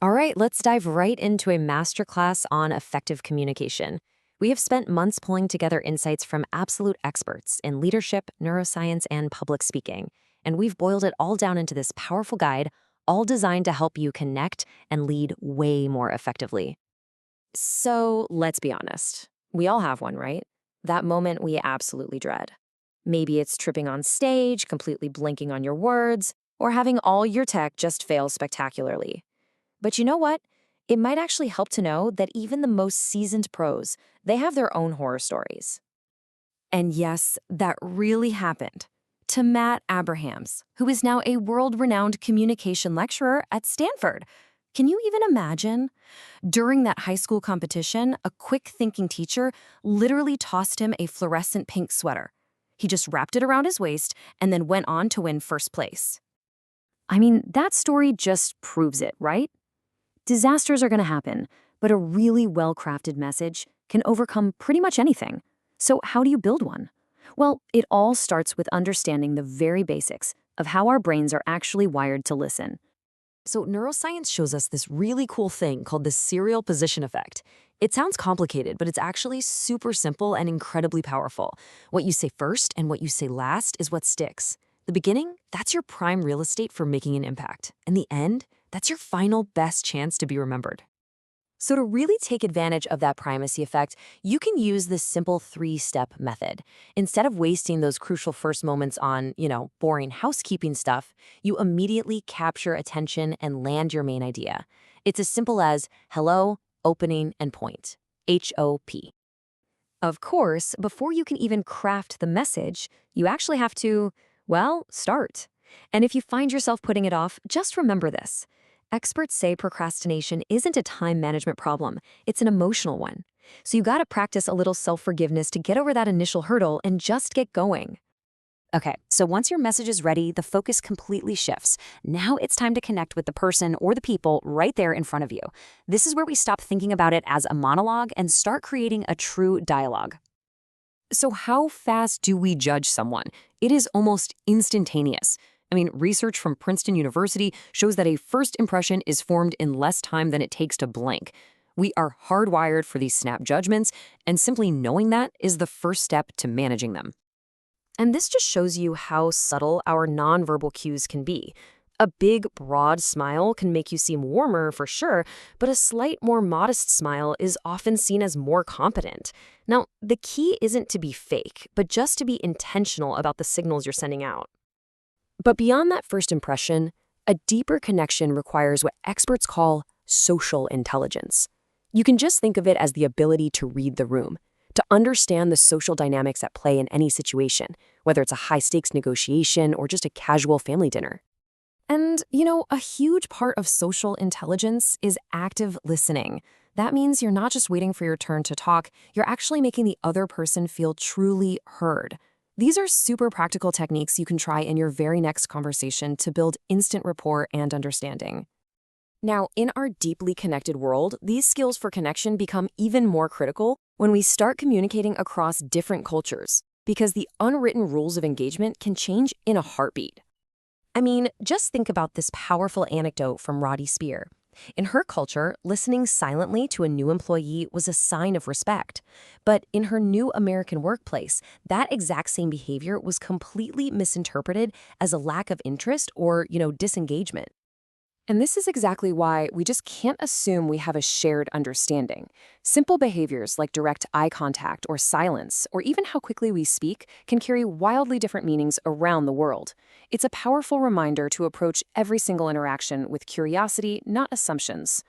All right, let's dive right into a masterclass on effective communication. We have spent months pulling together insights from absolute experts in leadership, neuroscience, and public speaking. And we've boiled it all down into this powerful guide, all designed to help you connect and lead way more effectively. So let's be honest. We all have one, right? That moment we absolutely dread. Maybe it's tripping on stage, completely blinking on your words, or having all your tech just fail spectacularly. But you know what? It might actually help to know that even the most seasoned pros, they have their own horror stories. And yes, that really happened. To Matt Abrahams, who is now a world-renowned communication lecturer at Stanford. Can you even imagine? During that high school competition, a quick-thinking teacher literally tossed him a fluorescent pink sweater. He just wrapped it around his waist and then went on to win first place. I mean, that story just proves it, right? Disasters are going to happen, but a really well-crafted message can overcome pretty much anything. So how do you build one? Well, it all starts with understanding the very basics of how our brains are actually wired to listen. So neuroscience shows us this really cool thing called the serial position effect. It sounds complicated, but it's actually super simple and incredibly powerful. What you say first and what you say last is what sticks. The beginning, that's your prime real estate for making an impact. And the end, that's your final best chance to be remembered. So to really take advantage of that primacy effect, you can use this simple three-step method. Instead of wasting those crucial first moments on, boring housekeeping stuff, you immediately capture attention and land your main idea. It's as simple as hello, opening, and point. HOP. Of course, before you can even craft the message, you actually have to, start. And if you find yourself putting it off, just remember this. Experts say procrastination isn't a time management problem, it's an emotional one. So you gotta practice a little self-forgiveness to get over that initial hurdle and just get going. Okay, so once your message is ready, the focus completely shifts. Now it's time to connect with the person or the people right there in front of you. This is where we stop thinking about it as a monologue and start creating a true dialogue. So how fast do we judge someone? It is almost instantaneous. Research from Princeton University shows that a first impression is formed in less time than it takes to blink. We are hardwired for these snap judgments, and simply knowing that is the first step to managing them. And this just shows you how subtle our nonverbal cues can be. A big, broad smile can make you seem warmer for sure, but a slight, more modest smile is often seen as more competent. Now, the key isn't to be fake, but just to be intentional about the signals you're sending out. But beyond that first impression, a deeper connection requires what experts call social intelligence. You can just think of it as the ability to read the room, to understand the social dynamics at play in any situation, whether it's a high-stakes negotiation or just a casual family dinner. And, a huge part of social intelligence is active listening. That means you're not just waiting for your turn to talk, you're actually making the other person feel truly heard. These are super practical techniques you can try in your very next conversation to build instant rapport and understanding. Now, in our deeply connected world, these skills for connection become even more critical when we start communicating across different cultures, because the unwritten rules of engagement can change in a heartbeat. Just think about this powerful anecdote from Roddy Spear. In her culture, listening silently to a new employee was a sign of respect. But in her new American workplace, that exact same behavior was completely misinterpreted as a lack of interest or, disengagement. And this is exactly why we just can't assume we have a shared understanding. Simple behaviors like direct eye contact or silence, or even how quickly we speak, can carry wildly different meanings around the world. It's a powerful reminder to approach every single interaction with curiosity, not assumptions.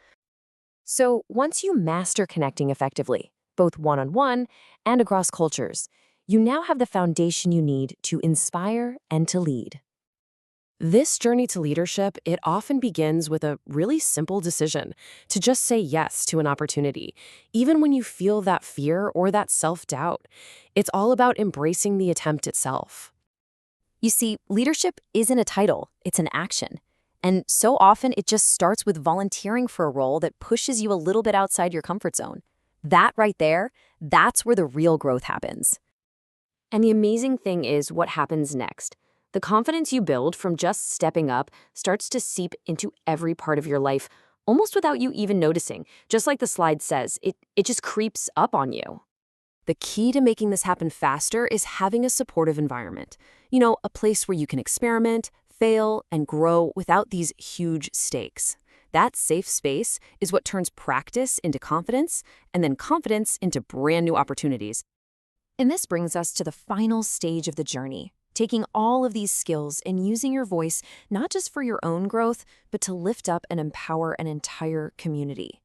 So once you master connecting effectively, both one-on-one and across cultures, you now have the foundation you need to inspire and to lead. This journey to leadership, it often begins with a really simple decision to just say yes to an opportunity, even when you feel that fear or that self-doubt. It's all about embracing the attempt itself. You see, leadership isn't a title, it's an action. And so often it just starts with volunteering for a role that pushes you a little bit outside your comfort zone. That right there, that's where the real growth happens. And the amazing thing is what happens next. The confidence you build from just stepping up starts to seep into every part of your life, almost without you even noticing. Just like the slide says, it just creeps up on you. The key to making this happen faster is having a supportive environment. A place where you can experiment, fail, and grow without these huge stakes. That safe space is what turns practice into confidence, and then confidence into brand new opportunities. And this brings us to the final stage of the journey, taking all of these skills and using your voice not just for your own growth, but to lift up and empower an entire community.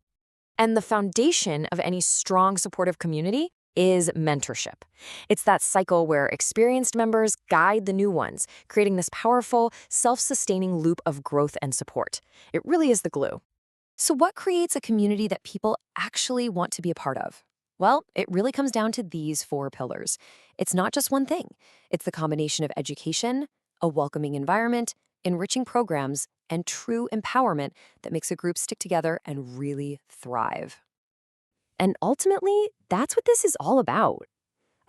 And the foundation of any strong, supportive community is mentorship. It's that cycle where experienced members guide the new ones, creating this powerful, self-sustaining loop of growth and support. It really is the glue. So what creates a community that people actually want to be a part of? Well, it really comes down to these 4 pillars. It's not just one thing. It's the combination of education, a welcoming environment, enriching programs, and true empowerment that makes a group stick together and really thrive. And ultimately, that's what this is all about.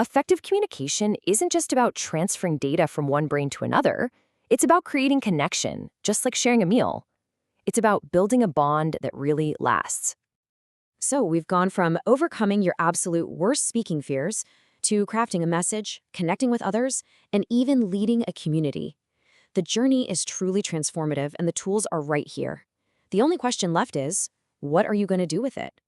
Effective communication isn't just about transferring data from one brain to another. It's about creating connection, just like sharing a meal. It's about building a bond that really lasts. So we've gone from overcoming your absolute worst speaking fears to crafting a message, connecting with others, and even leading a community. The journey is truly transformative, and the tools are right here. The only question left is, what are you going to do with it?